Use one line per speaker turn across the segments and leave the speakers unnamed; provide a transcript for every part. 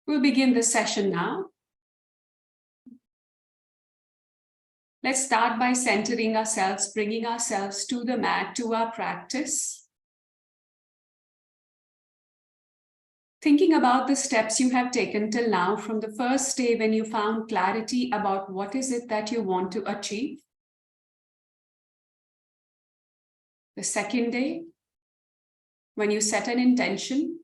We'll begin the session now. Let's start by centering ourselves, bringing ourselves to the mat, to our practice. Thinking about the steps you have taken till now, from the first day when you found clarity about what is it that you want to achieve. The second day, when you set an intention.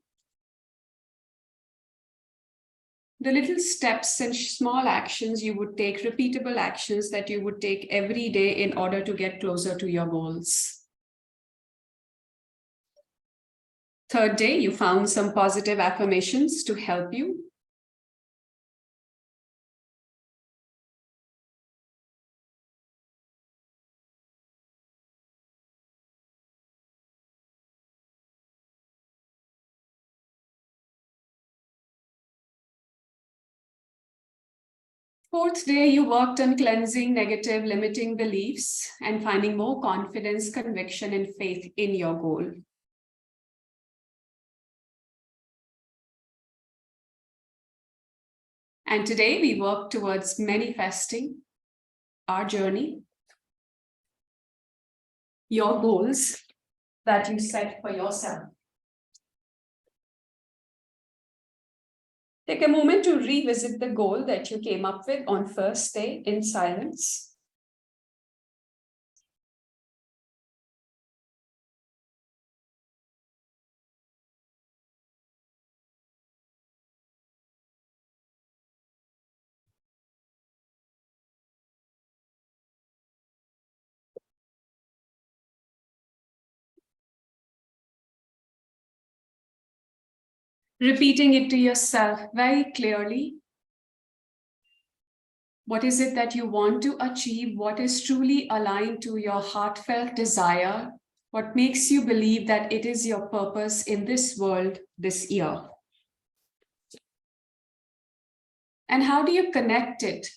The little steps and small actions you would take, repeatable actions that you would take every day in order to get closer to your goals. Third day, you found some positive affirmations to help you. Fourth day, you worked on cleansing negative, limiting beliefs and finding more confidence, conviction, and faith in your goal. And today we work towards manifesting our journey, your goals that you set for yourself. Take a moment to revisit the goal that you came up with on first day in silence. Repeating it to yourself very clearly. What is it that you want to achieve? What is truly aligned to your heartfelt desire? What makes you believe that it is your purpose in this world this year? And how do you connect it?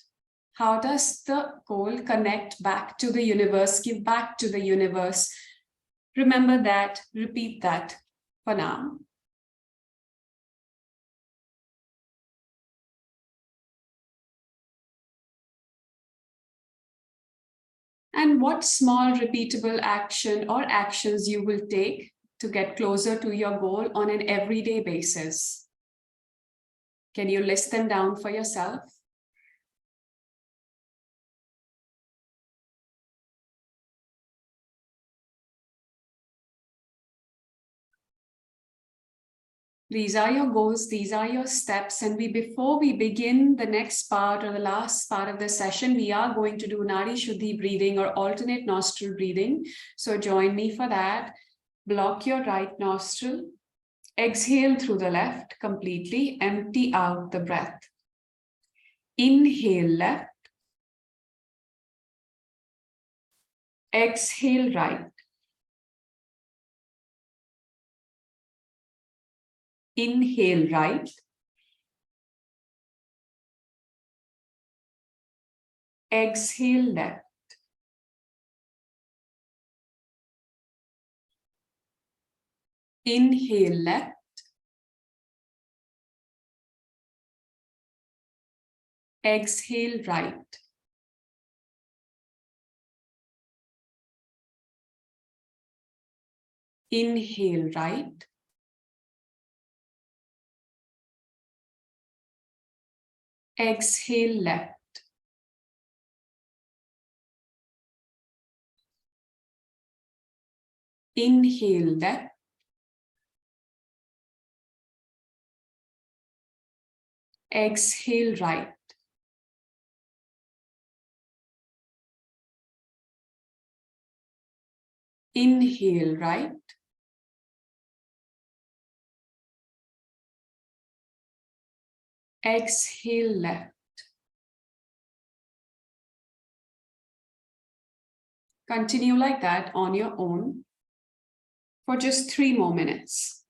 How does the goal connect back to the universe, give back to the universe? Remember that, repeat that for now. And what small repeatable action or actions you will take to get closer to your goal on an everyday basis? Can you list them down for yourself? These are your goals, these are your steps. And before we begin the next part or the last part of the session, we are going to do Nadi Shuddhi breathing or alternate nostril breathing. So join me for that. Block your right nostril. Exhale through the left completely. Empty out the breath. Inhale left. Exhale right. Inhale right. Exhale left. Inhale left. Exhale right. Inhale right. Exhale left. Inhale left. Exhale right. Inhale right. Exhale left. Continue like that on your own for just 3 more minutes.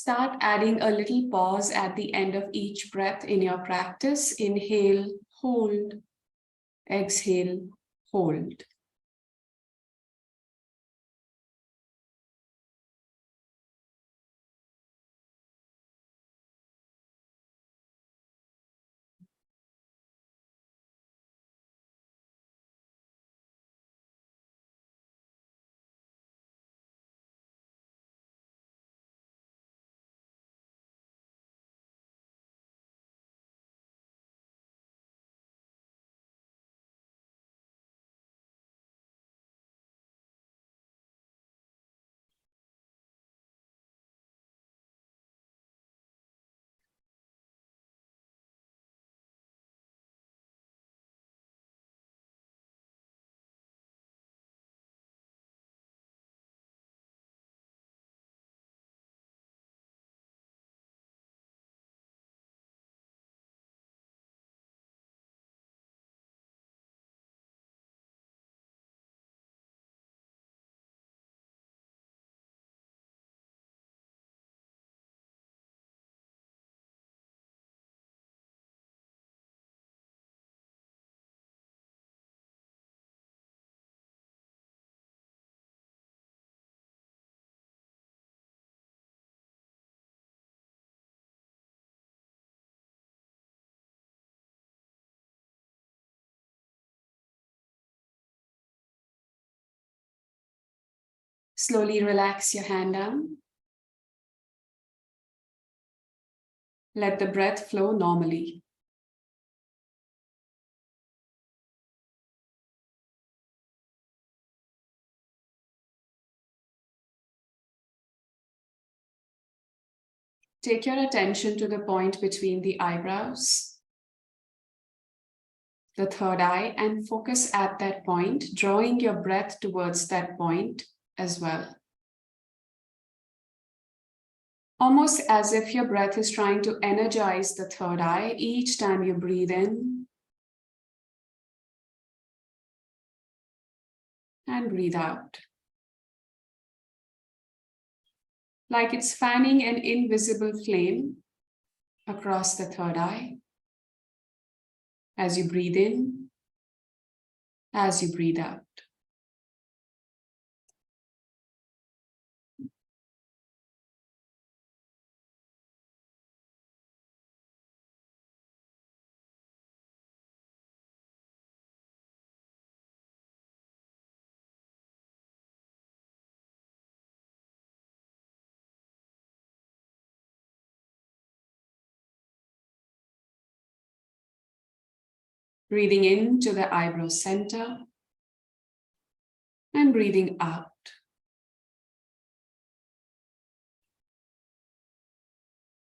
Start adding a little pause at the end of each breath in your practice. Inhale, hold, exhale, hold. Slowly relax your hand down. Let the breath flow normally. Take your attention to the point between the eyebrows, the third eye, and focus at that point, drawing your breath towards that point as well. Almost as if your breath is trying to energize the third eye each time you breathe in and breathe out. Like it's fanning an invisible flame across the third eye as you breathe in, as you breathe out. Breathing into the eyebrow center and breathing out.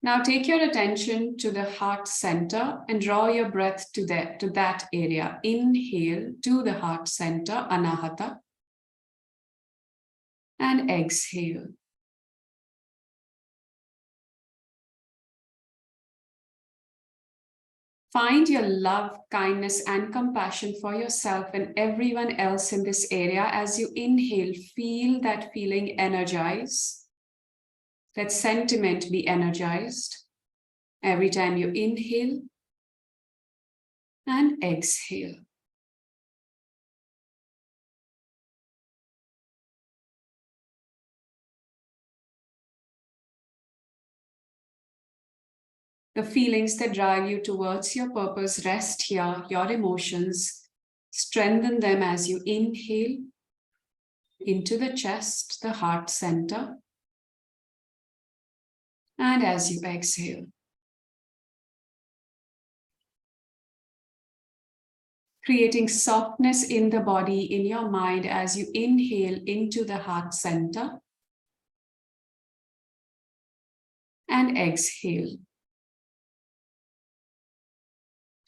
Now take your attention to the heart center and draw your breath to that area. Inhale to the heart center, anahata, and exhale. Find your love, kindness, and compassion for yourself and everyone else in this area. As you inhale, feel that feeling energize, that sentiment be energized every time you inhale and exhale. The feelings that drive you towards your purpose rest here. Your emotions, strengthen them as you inhale into the chest, the heart center, and as you exhale. Creating softness in the body, in your mind, as you inhale into the heart center and exhale.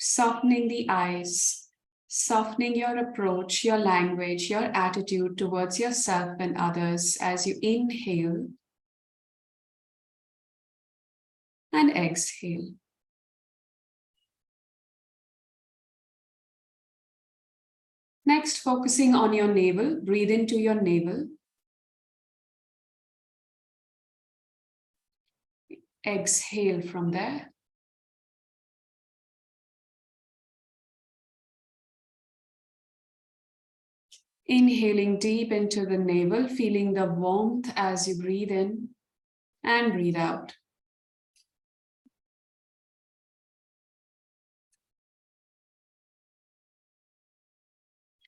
Softening the eyes, softening your approach, your language, your attitude towards yourself and others as you inhale and exhale. Next, focusing on your navel, breathe into your navel. Exhale from there. Inhaling deep into the navel, feeling the warmth as you breathe in and breathe out.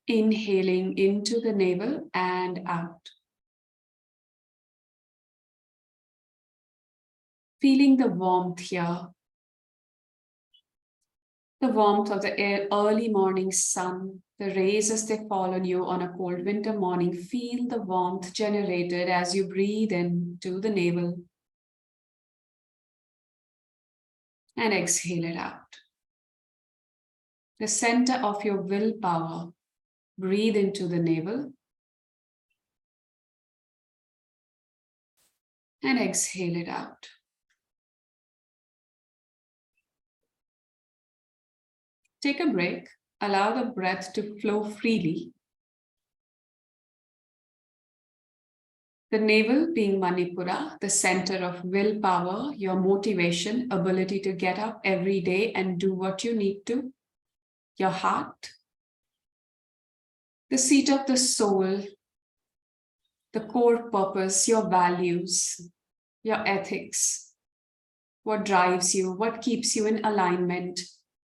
Inhaling into the navel and out. Feeling the warmth here. The warmth of the early morning sun, the rays as they fall on you on a cold winter morning. Feel the warmth generated as you breathe in to the navel and exhale it out. The center of your willpower. Breathe into the navel and exhale it out. Take a break. Allow the breath to flow freely. The navel being Manipura, the center of willpower, your motivation, ability to get up every day and do what you need to. Your heart, the seat of the soul, the core purpose, your values, your ethics, what drives you, what keeps you in alignment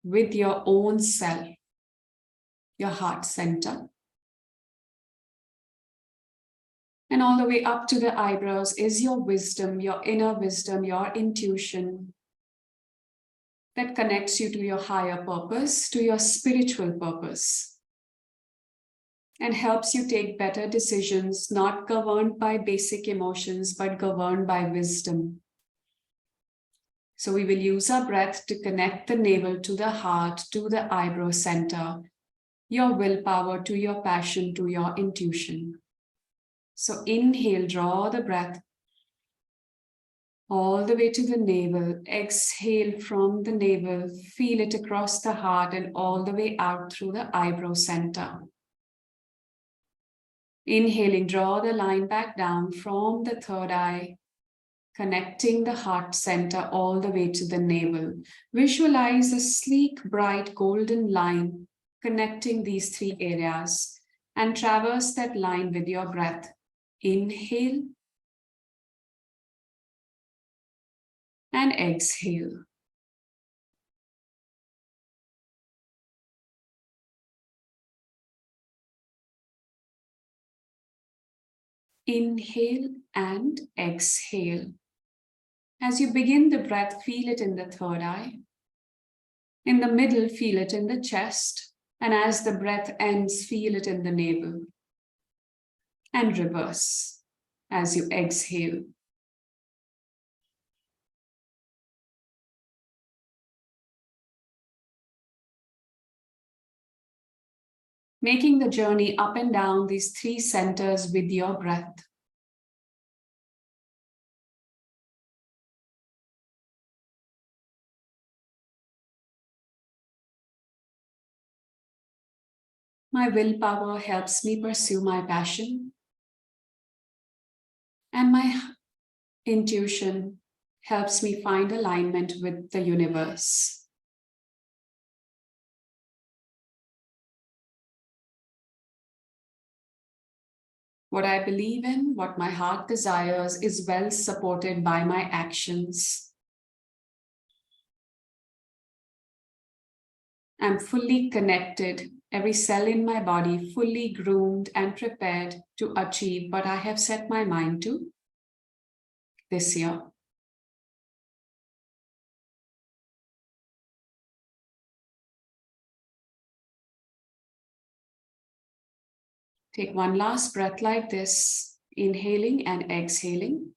with your own self, your heart center. And all the way up to the eyebrows is your wisdom, your inner wisdom, your intuition that connects you to your higher purpose, to your spiritual purpose, and helps you take better decisions, not governed by basic emotions, but governed by wisdom. So we will use our breath to connect the navel to the heart, to the eyebrow center, your willpower to your passion, to your intuition. So inhale, draw the breath all the way to the navel. Exhale from the navel, feel it across the heart and all the way out through the eyebrow center. Inhaling, draw the line back down from the third eye, connecting the heart center all the way to the navel. Visualize a sleek, bright, golden line connecting these three areas and traverse that line with your breath. Inhale and exhale. Inhale and exhale. As you begin the breath, feel it in the third eye. In the middle, feel it in the chest. And as the breath ends, feel it in the navel. And reverse as you exhale. Making the journey up and down these three centers with your breath. My willpower helps me pursue my passion, and my intuition helps me find alignment with the universe. What I believe in, what my heart desires, is well supported by my actions. I'm fully connected, every cell in my body fully groomed and prepared to achieve what I have set my mind to this year. Take one last breath like this, inhaling and exhaling.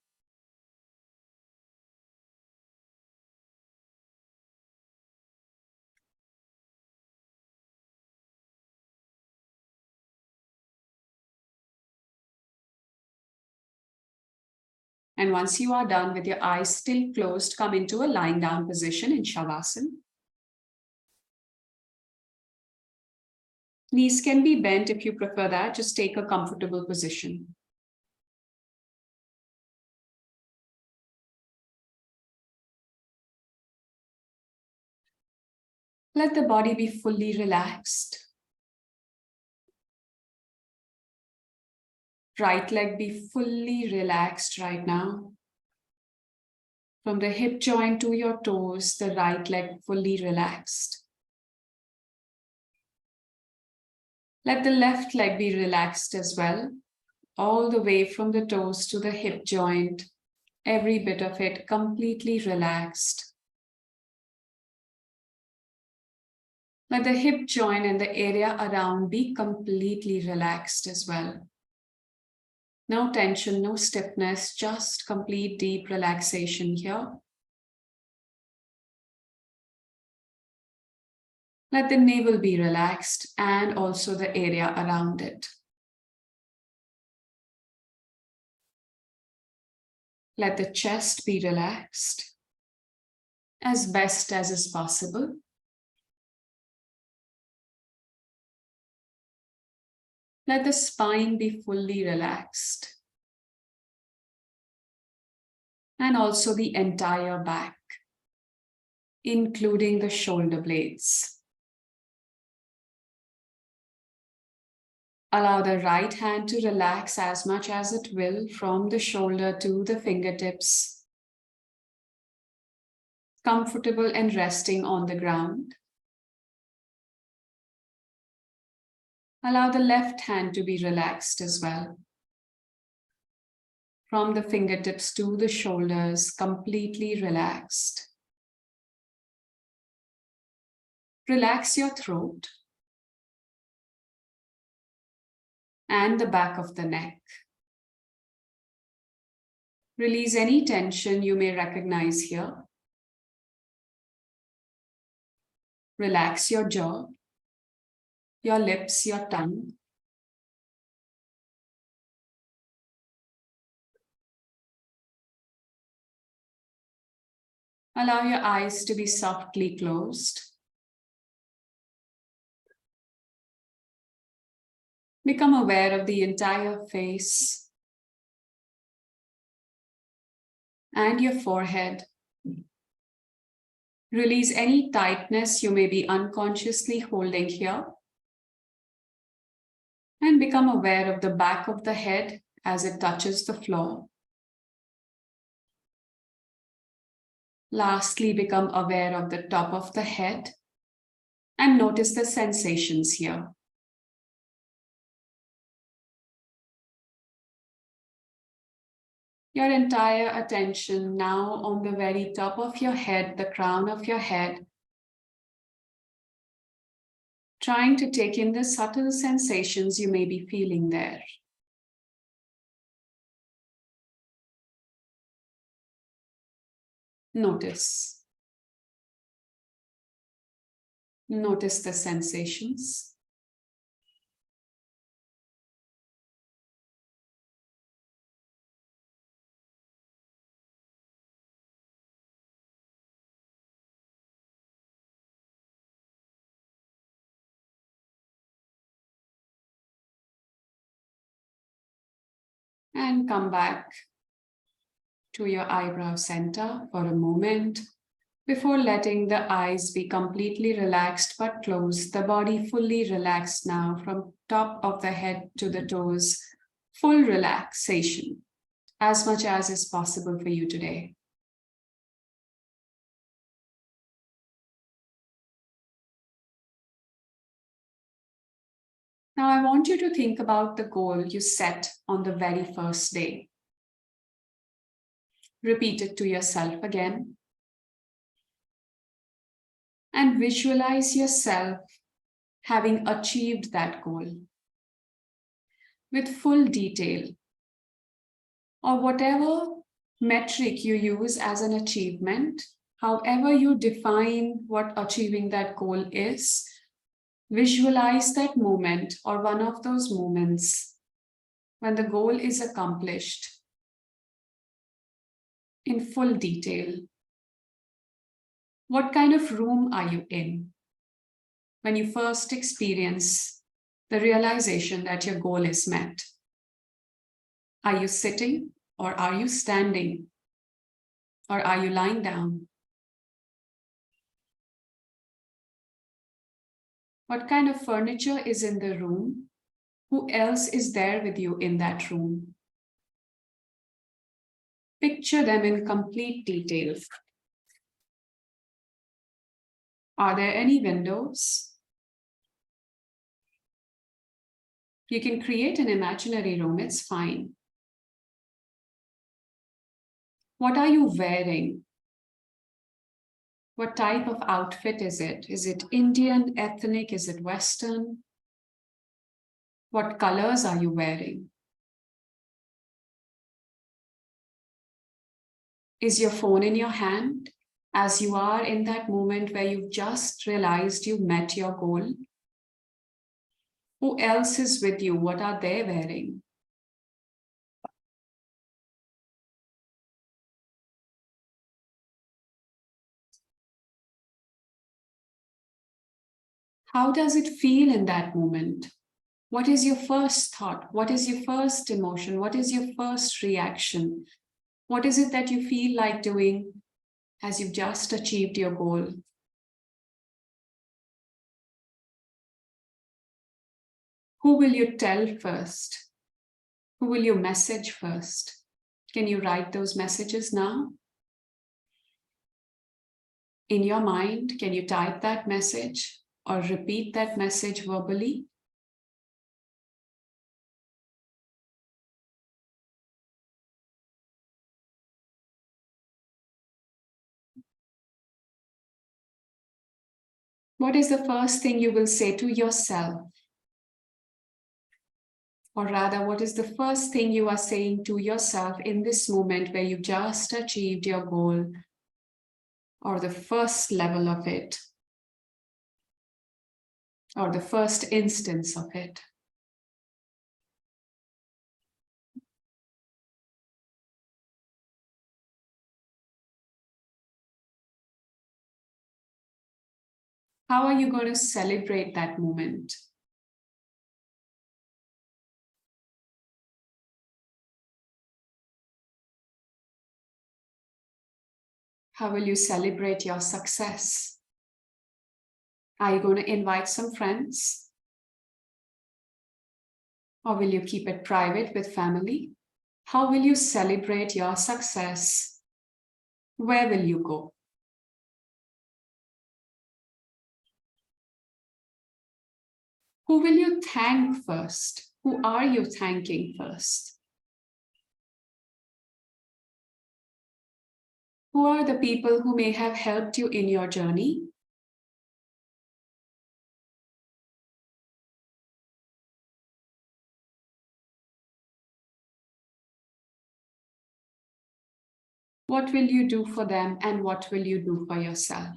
And once you are done with your eyes still closed, come into a lying down position in Shavasana. Knees can be bent if you prefer that. Just take a comfortable position. Let the body be fully relaxed. Right leg be fully relaxed right now. From the hip joint to your toes, the right leg fully relaxed. Let the left leg be relaxed as well, all the way from the toes to the hip joint, every bit of it completely relaxed. Let the hip joint and the area around be completely relaxed as well. No tension, no stiffness, just complete deep relaxation here. Let the navel be relaxed and also the area around it. Let the chest be relaxed as best as is possible. Let the spine be fully relaxed. And also the entire back, including the shoulder blades. Allow the right hand to relax as much as it will from the shoulder to the fingertips. Comfortable and resting on the ground. Allow the left hand to be relaxed as well. From the fingertips to the shoulders, completely relaxed. Relax your throat and the back of the neck. Release any tension you may recognize here. Relax your jaw, your lips, your tongue. Allow your eyes to be softly closed. Become aware of the entire face and your forehead. Release any tightness you may be unconsciously holding here. And become aware of the back of the head as it touches the floor. Lastly, become aware of the top of the head and notice the sensations here. Your entire attention now on the very top of your head, the crown of your head. Trying to take in the subtle sensations you may be feeling there. Notice. Notice the sensations. And come back to your eyebrow center for a moment before letting the eyes be completely relaxed but closed. The body fully relaxed now from top of the head to the toes. Full relaxation, as much as is possible for you today. Now I want you to think about the goal you set on the very first day. Repeat it to yourself again. And visualize yourself having achieved that goal with full detail, or whatever metric you use as an achievement, however you define what achieving that goal is, visualize that moment or one of those moments when the goal is accomplished in full detail. What kind of room are you in when you first experience the realization that your goal is met? Are you sitting or are you standing? Or are you lying down? What kind of furniture is in the room? Who else is there with you in that room? Picture them in complete detail. Are there any windows? You can create an imaginary room, it's fine. What are you wearing? What type of outfit is it? Is it Indian, ethnic? Is it Western? What colors are you wearing? Is your phone in your hand as you are in that moment where you've just realized you've met your goal? Who else is with you? What are they wearing? How does it feel in that moment? What is your first thought? What is your first emotion? What is your first reaction? What is it that you feel like doing as you've just achieved your goal? Who will you tell first? Who will you message first? Can you write those messages now? In your mind, can you type that message or repeat that message verbally? What is the first thing you will say to yourself? Or rather, what is the first thing you are saying to yourself in this moment where you just achieved your goal or the first level of it or the first instance of it? How are you going to celebrate that moment? How will you celebrate your success? Are you going to invite some friends? Or will you keep it private with family? How will you celebrate your success? Where will you go? Who will you thank first? Who are you thanking first? Who are the people who may have helped you in your journey? What will you do for them and what will you do for yourself?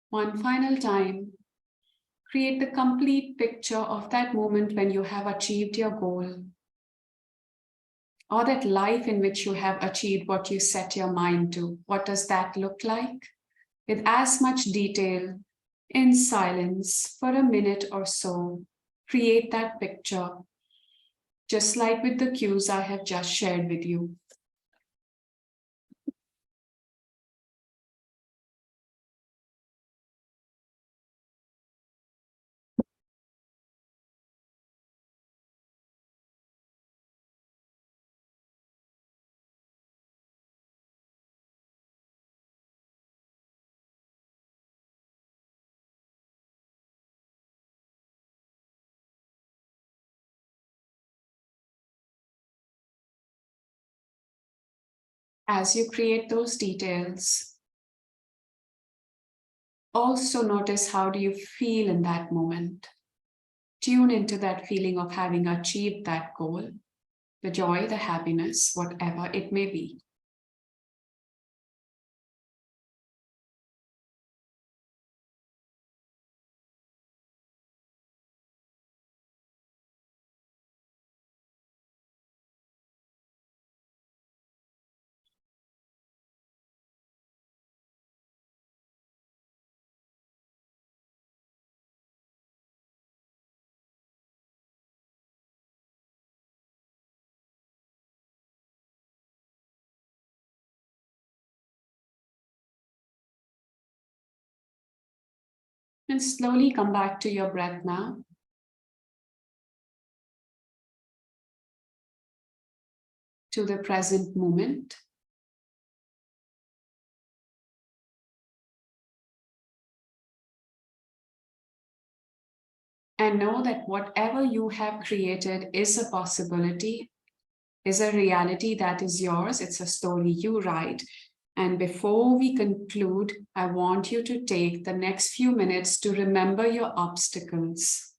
One final time, create the complete picture of that moment when you have achieved your goal, or that life in which you have achieved what you set your mind to. What does that look like? With as much detail, in silence, for a minute or so, create that picture, just like with the cues I have just shared with you. As you create those details, also notice how do you feel in that moment. Tune into that feeling of having achieved that goal, the joy, the happiness, whatever it may be. And slowly come back to your breath now. To the present moment. And know that whatever you have created is a possibility, is a reality that is yours. It's a story you write. And before we conclude, I want you to take the next few minutes to remember your obstacles.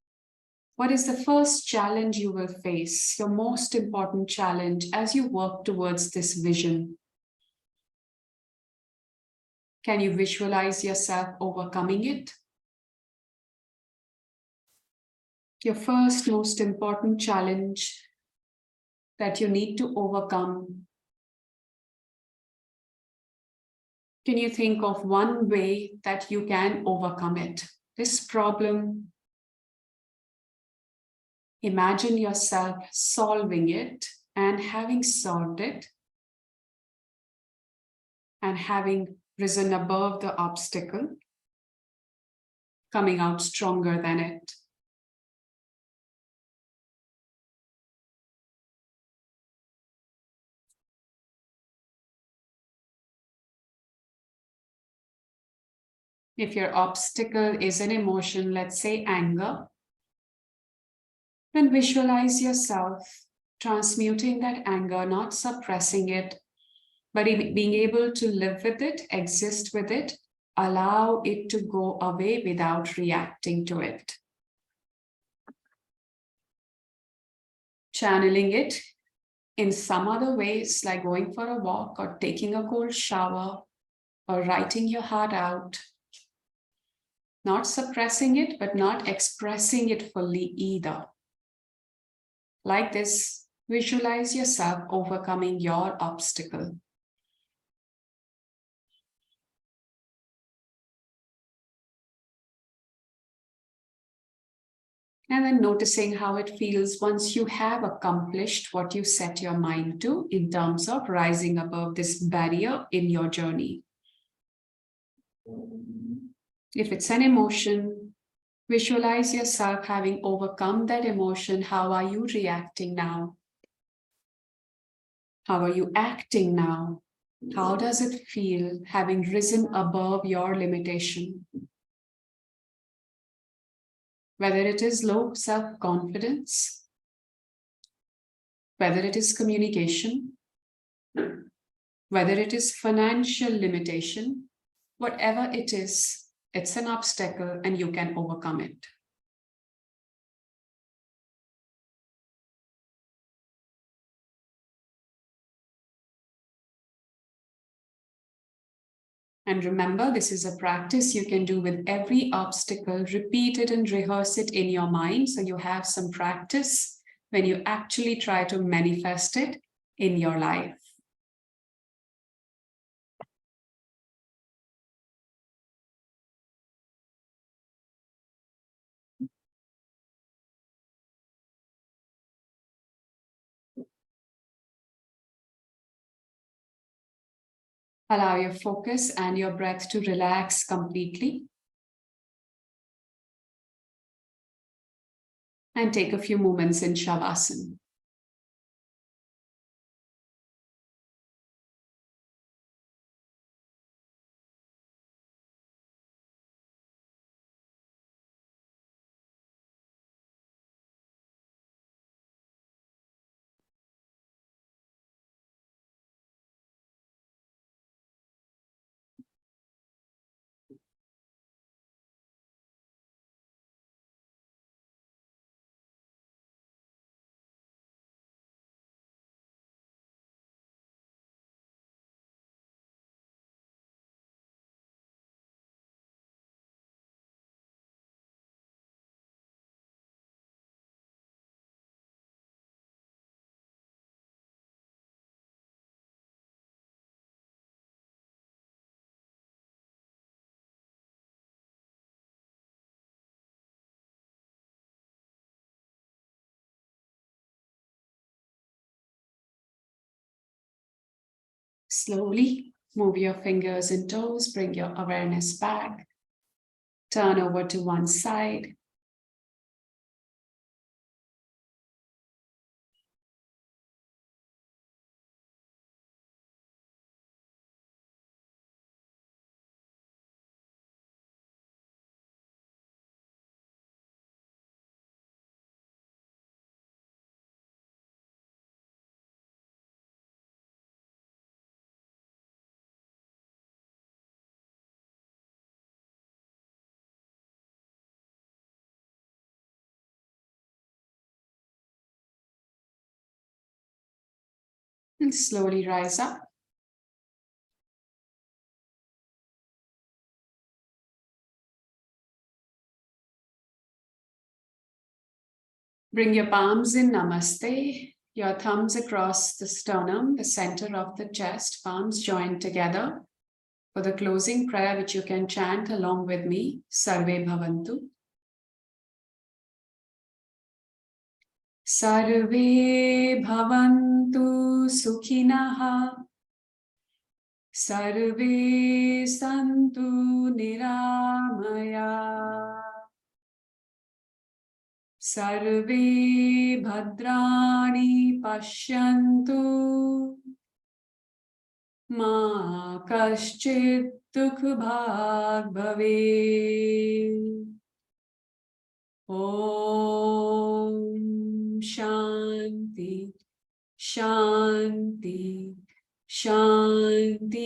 What is the first challenge you will face, your most important challenge as you work towards this vision? Can you visualize yourself overcoming it? Your first most important challenge that you need to overcome. Can you think of one way that you can overcome it? This problem, imagine yourself solving it and having solved it and having risen above the obstacle, coming out stronger than it. If your obstacle is an emotion, let's say anger, then visualize yourself transmuting that anger, not suppressing it, but being able to live with it, exist with it, allow it to go away without reacting to it. Channeling it in some other ways, like going for a walk or taking a cold shower or writing your heart out. Not suppressing it, but not expressing it fully either. Like this, visualize yourself overcoming your obstacle. And then noticing how it feels once you have accomplished what you set your mind to in terms of rising above this barrier in your journey. If it's an emotion, visualize yourself having overcome that emotion. How are you reacting now? How are you acting now? How does it feel having risen above your limitation? Whether it is low self-confidence, whether it is communication, whether it is financial limitation, whatever it is, it's an obstacle and you can overcome it. And remember, this is a practice you can do with every obstacle. Repeat it and rehearse it in your mind so you have some practice when you actually try to manifest it in your life. Allow your focus and your breath to relax completely. And take a few moments in Shavasana. Slowly move your fingers and toes, bring your awareness back Turn over to one side. And slowly rise up. Bring your palms in Namaste. Your thumbs across the sternum, the center of the chest, palms joined together. For the closing prayer, which you can chant along with me, Sarve Bhavantu. Sarve Bhavantu Sukhinaha. Sarve Santu Niramaya. Sarve Bhadrani Pashyantu. Ma kaschit dukh bhag bhave. Om Shanti, Shanti, Shanti.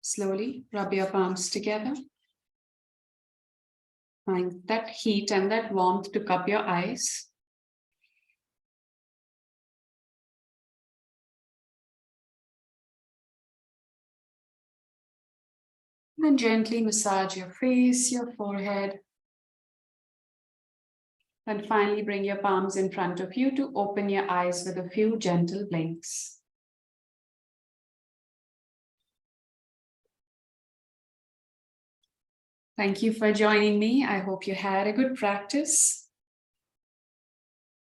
Slowly rub your palms together. Find that heat and that warmth to cup your eyes. And gently massage your face, your forehead. And finally bring your palms in front of you to open your eyes with a few gentle blinks. Thank you for joining me. I hope you had a good practice.